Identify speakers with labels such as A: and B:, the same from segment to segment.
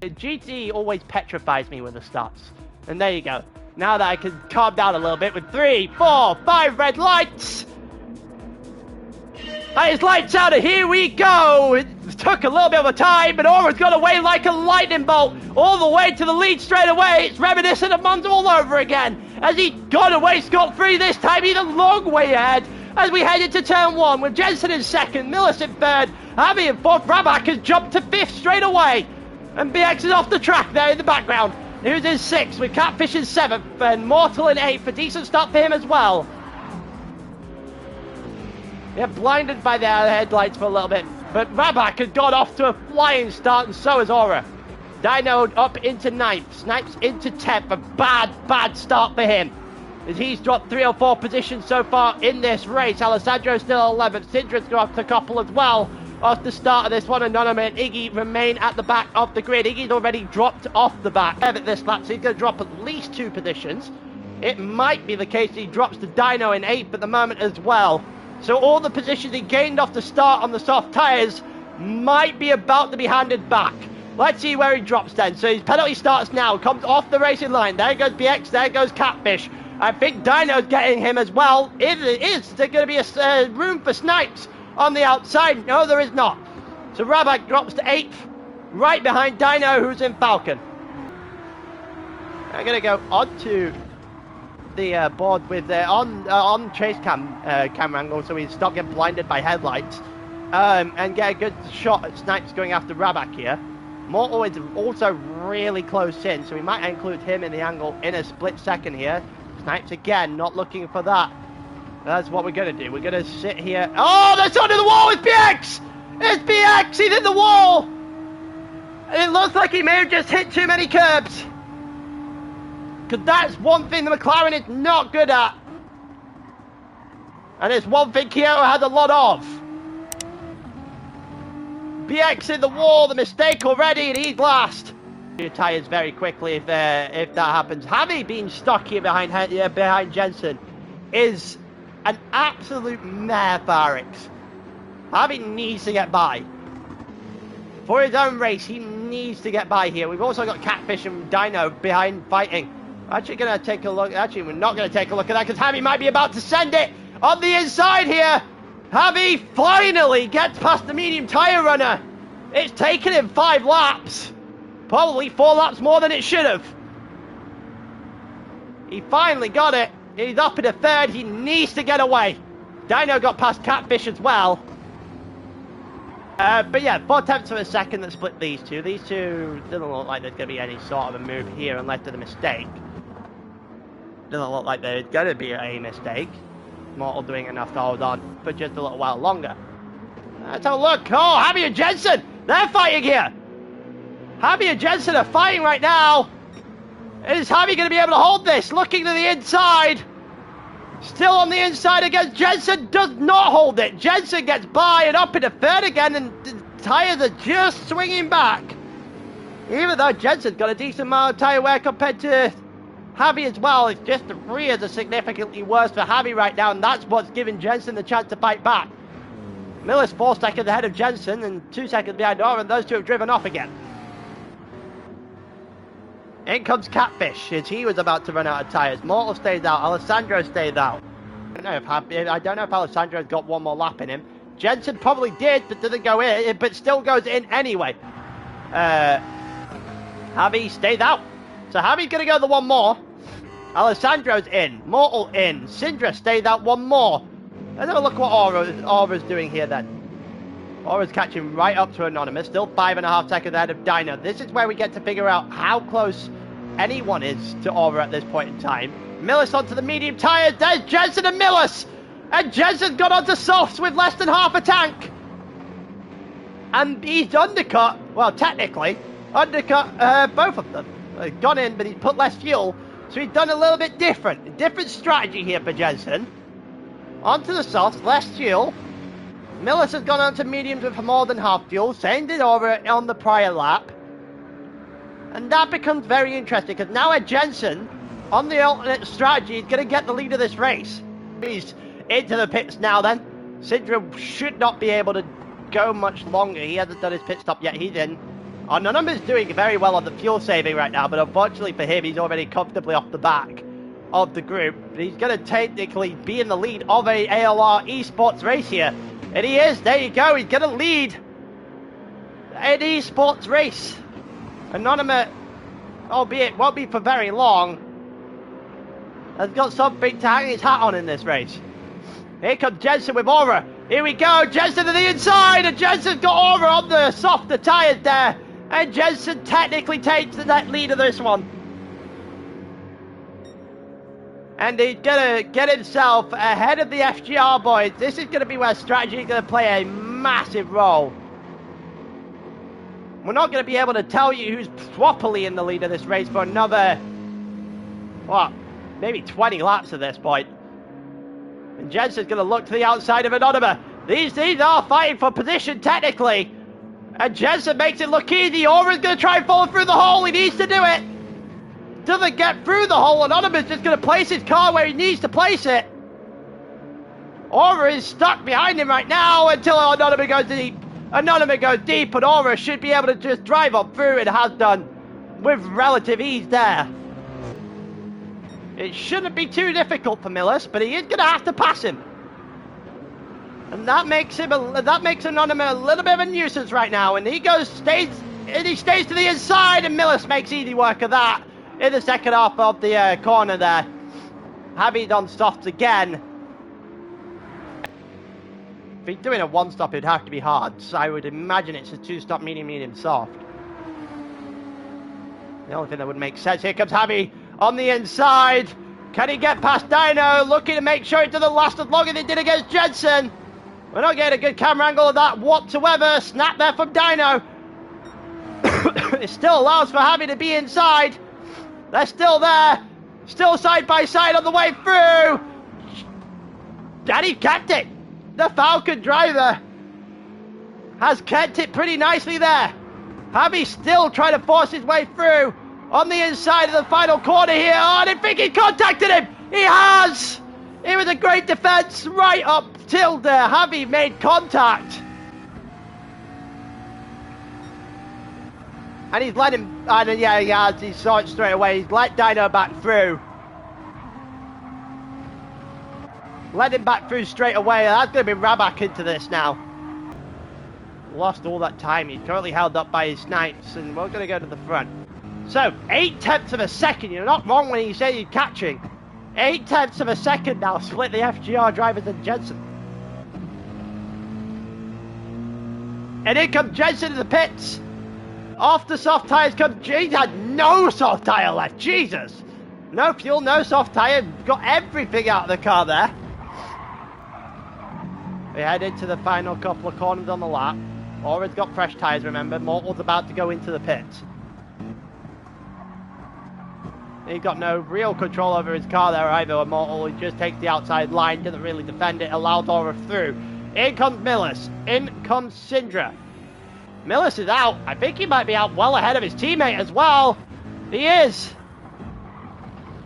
A: GT always petrifies me with the starts. And there you go. Now that I can calm down a little bit with 3, 4, 5 red lights. And his lights out, and here we go. It took a little bit of a time, but Aura's got away like a lightning bolt all the way to the lead straight away. It's reminiscent of Monza all over again. As he got away scot-free this time, he's a long way ahead. As we head into turn 1 with Jensen in 2nd, Millis in 3rd, Javi in 4th, Rabak has jumped to 5th straight away. And BX is off the track there in the background. Who's in 6th with Catfish in 7th and Mortal in 8th. A decent start for him as well. Yeah, blinded by their headlights for a little bit. But Rabak has got off to a flying start, and so has Aura. Dino up into 9th. Snipes into 10th. A bad start for him, as he's dropped 3 or 4 positions so far in this race. Alessandro's still 11th. Syndra's dropped a couple as well off the start of this one. Anonymous and Iggy remain at the back of the grid. Iggy's already dropped off the back at this lap, so he's going to drop at least 2 positions. It might be the case he drops the Dino in 8th at the moment as well. So all the positions he gained off the start on the soft tyres might be about to be handed back. Let's see where he drops then. So his penalty starts now, comes off the racing line. There goes BX, there goes Catfish. I think Dino's getting him as well. Is there going to be a room for Snipes on the outside? No, there is not. So Rabak drops to 8th, right behind Dino, who's in Falcon. I'm going to go onto the board with on chase camera angle, so we stop getting blinded by headlights, and get a good shot at Snipes going after Rabak here. Mortal is also really close in, so we might include him in the angle in a split second here. Snipes again, not looking for that. That's what we're going to do. We're going to sit here. Oh, that's under the wall with BX! It's BX! He's in the wall! And it looks like he may have just hit too many curbs. Because that's one thing the McLaren is not good at. And it's one thing Kyoto has a lot of. BX in the wall, the mistake already, and he's last. Your tyres very quickly if that happens. Javi being stuck here behind Jensen is an absolute mare for Arix. Javi needs to get by. For his own race, he needs to get by here. We've also got Catfish and Dino behind fighting. Actually going to take a look. Actually, we're not going to take a look at that because Javi might be about to send it on the inside here. Javi finally gets past the medium tyre runner. It's taken him 5 laps. Probably 4 laps more than it should have. He finally got it. He's up in a 3rd. He needs to get away. Dino got past Catfish as well. But yeah, 4/10 of a second that split these two. These two doesn't look like there's going to be any sort of a move here unless there's a mistake. Doesn't look like there's going to be a mistake. Mortal doing enough to hold on for just a little while longer. Let's have a look. Oh, Javi and Jensen, they're fighting here. Javi and Jensen are fighting right now. Is Javi going to be able to hold this? Looking to the inside. Still on the inside against Jensen. Does not hold it. Jensen gets by and up in a 3rd again, and the tyres are just swinging back. Even though Jensen's got a decent amount of tyre wear compared to Javi as well, it's just the rears are significantly worse for Javi right now, and that's what's giving Jensen the chance to fight back. Miller's 4 seconds ahead of Jensen and 2 seconds behind Aura, and those two have driven off again. In comes Catfish, as he was about to run out of tyres. Mortal stays out, Alessandro stays out. I don't know if Alessandro's got one more lap in him. Jensen probably did, but didn't go in, but still goes in anyway. Javi stays out. So Javi's going to go the one more. Alessandro's in. Mortal in. Syndra stays out one more. Let's have a look what Aura's doing here then. Aura's catching right up to Anonymous. Still 5.5 seconds ahead of Dino. This is where we get to figure out how close anyone is to Aura at this point in time. Millis onto the medium tyres. There's Jensen and Millis. And Jensen's got onto softs with less than half a tank. And he's undercut. Well, technically, undercut both of them. Gone in, but he's put less fuel. So he's done a little bit different. A different strategy here for Jensen. Onto the softs, less fuel. Millis has gone onto mediums with more than half fuel. Same did over on the prior lap. And that becomes very interesting, because now at Jensen, on the alternate strategy, he's going to get the lead of this race. He's into the pits now then. Syndra should not be able to go much longer. He hasn't done his pit stop yet. He's in. Anonymous is doing very well on the fuel saving right now, but unfortunately for him, he's already comfortably off the back of the group. He's going to technically be in the lead of a ALR eSports race here. And he is. There you go. He's going to lead an eSports race. Anonymous, albeit won't be for very long, has got something to hang his hat on in this race. Here comes Jensen with Aura. Here we go. Jensen to the inside. And Jensen's got Aura on the softer tyres there. And Jensen technically takes the net lead of this one. And he's going to get himself ahead of the FGR boys. This is going to be where strategy is going to play a massive role. We're not going to be able to tell you who's properly in the lead of this race for another, what, maybe 20 laps at this point. And Jensen's going to look to the outside of Anonymous. These are fighting for position technically. And Jensen makes it look easy. Aura's going to try and fall through the hole. He needs to do it. Doesn't get through the hole. Anonymous is just going to place his car where he needs to place it. Aura is stuck behind him right now until Anonymous goes deep. Anonymous goes deep, and Aura should be able to just drive on through. It has done with relative ease there. It shouldn't be too difficult for Millis, but he is going to have to pass him. And that makes Anonymous a little bit of a nuisance right now. And he stays to the inside, and Millis makes easy work of that in the second half of the corner there. Javi's on softs again. If he's doing a one-stop, it'd have to be hard. So I would imagine it's a two-stop, medium, soft. The only thing that would make sense. Here comes Javi on the inside. Can he get past Dino? Looking to make sure it doesn't last as long as it did against Jensen. We're not getting a good camera angle of that whatsoever. Snap there from Dino. It still allows for Javi to be inside. They're still there. Still side by side on the way through. And he kept it. The Falcon driver has kept it pretty nicely there. Javi still trying to force his way through on the inside of the final corner here. Oh, I didn't think he contacted him. He has. It was a great defense right up till there. Javi made contact. And he's let him, yeah, he has. He saw it straight away. He's let Dino back through. Let him back through straight away. That's going to be Rabak into this now. Lost all that time. He's currently held up by his snipes, and we're going to go to the front. So, 8/10 of a second. You're not wrong when you say you're catching. 8/10 of a second now. Split the FGR drivers and Jensen. And here comes Jensen to the pits. Off the soft tyres comes... He's had no soft tyre left. Jesus. No fuel, no soft tyre. Got everything out of the car there. We head into the final couple of corners on the lap. Aura's got fresh tyres, remember. Mortal's about to go into the pits. He's got no real control over his car there either. Mortal, he just takes the outside line, doesn't really defend it, allows Aura through. In comes Millis. In comes Syndra. Millis is out. I think he might be out well ahead of his teammate as well. He is.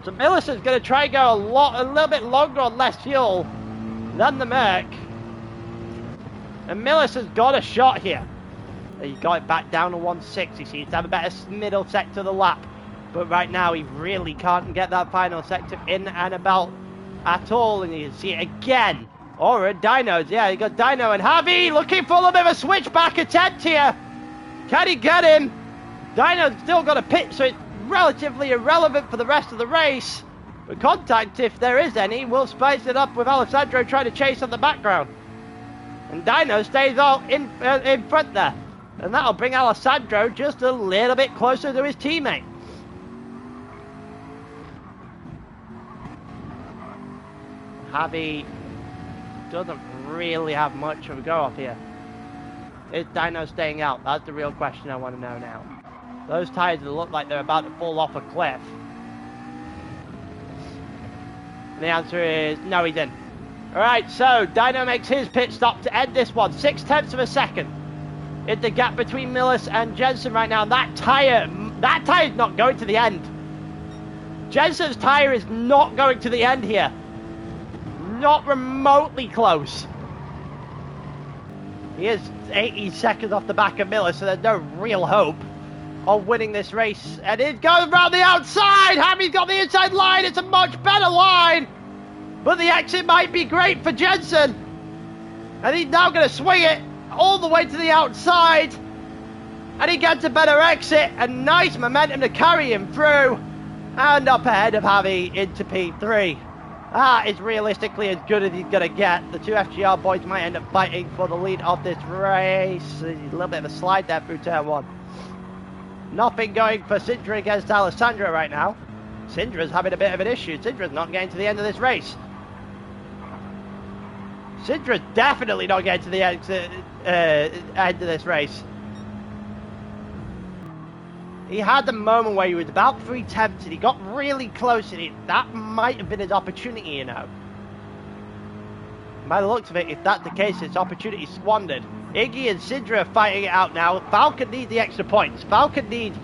A: So Millis is going to try and go a little bit longer on less fuel than the Merc. And Millis has got a shot here. He got it back down to 160. Seems to have a better middle sector of the lap. But right now he really can't get that final sector in and about at all. And you can see it again. Aura, Dinos. Yeah, you got Dino and Javi looking for a little bit of a switchback attempt here. Can he get him? Dino's still got a pit, so it's relatively irrelevant for the rest of the race. But contact, if there is any, will spice it up with Alessandro trying to chase on the background. And Dino stays out in front there. And that'll bring Alessandro just a little bit closer to his teammate. Javi doesn't really have much of a go off here. Is Dino staying out? That's the real question I want to know now. Those tyres look like they're about to fall off a cliff. And the answer is no, he didn't. Alright, so Dino makes his pit stop to end this one. 6/10 of a second. It's the gap between Millis and Jensen right now. That tyre's not going to the end. Jensen's tyre is not going to the end here. Not remotely close. He is 80 seconds off the back of Millis, so there's no real hope. of winning this race. And it goes around the outside. Hammy's got the inside line. It's a much better line. But the exit might be great for Jensen. And he's now going to swing it all the way to the outside. And he gets a better exit. And nice momentum to carry him through. And up ahead of Javi into P3. That is realistically as good as he's going to get. The two FGR boys might end up fighting for the lead of this race. A little bit of a slide there through turn 1. Nothing going for Sindra against Alessandro right now. Sindra's having a bit of an issue. Sindra's not getting to the end of this race. Sindra's definitely not getting to the end of this race. He had the moment where he was about 3/10 and he got really close, and that might have been his opportunity, you know. By the looks of it, if that's the case, it's opportunity squandered. Iggy and Sindra are fighting it out now. Falcon needs the extra points. Falcon needs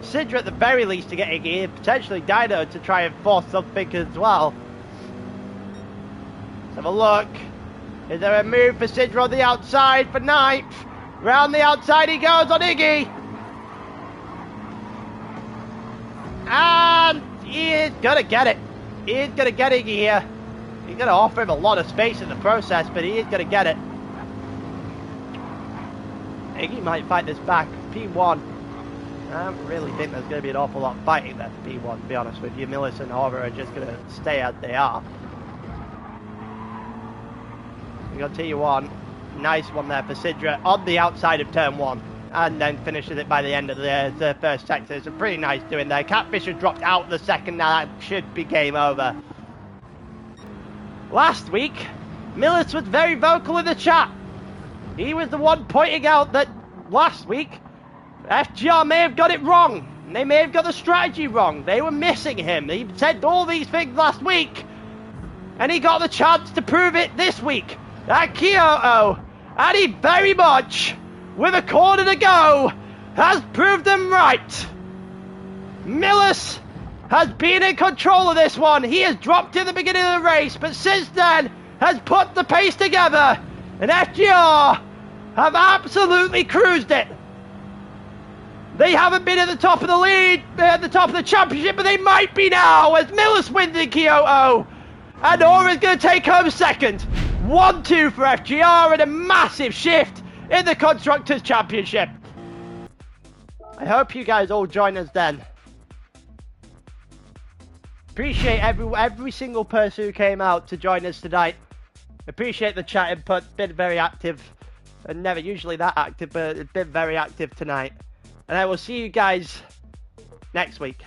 A: Sindra at the very least to get Iggy, and potentially Dino to try and force something as well. Let's have a look. Is there a move for Sindra on the outside for ninth? Round the outside he goes on Iggy. And he is going to get it. He is going to get Iggy here. He's going to offer him a lot of space in the process, but he is going to get it. Iggy might fight this back. P1. I don't really think there's going to be an awful lot of fighting there for P1, to be honest with you. Millis and Horror are just going to stay as they are. We got T1. Nice one there for Sidra on the outside of turn 1. And then finishes it by the end of the first sector. It's a pretty nice doing there. Catfisher dropped out the second. Now that should be game over. Last week, Millis was very vocal in the chat. He was the one pointing out that last week, FGR may have got it wrong. They may have got the strategy wrong. They were missing him. He said all these things last week. And he got the chance to prove it this week at Kyoto. And he very much, with a quarter to go, has proved them right. Millis has been in control of this one. He has dropped in the beginning of the race, but since then has put the pace together. And FGR have absolutely cruised it. They haven't been at the top of the lead, at the top of the championship, but they might be now as Millis wins in Kyoto. And Aura's going to take home second. 1-2 for FGR and a massive shift in the Constructors' Championship. I hope you guys all join us then. Appreciate every single person who came out to join us tonight. Appreciate the chat input. Been very active. And never usually that active, but it's been very active tonight. And I will see you guys next week.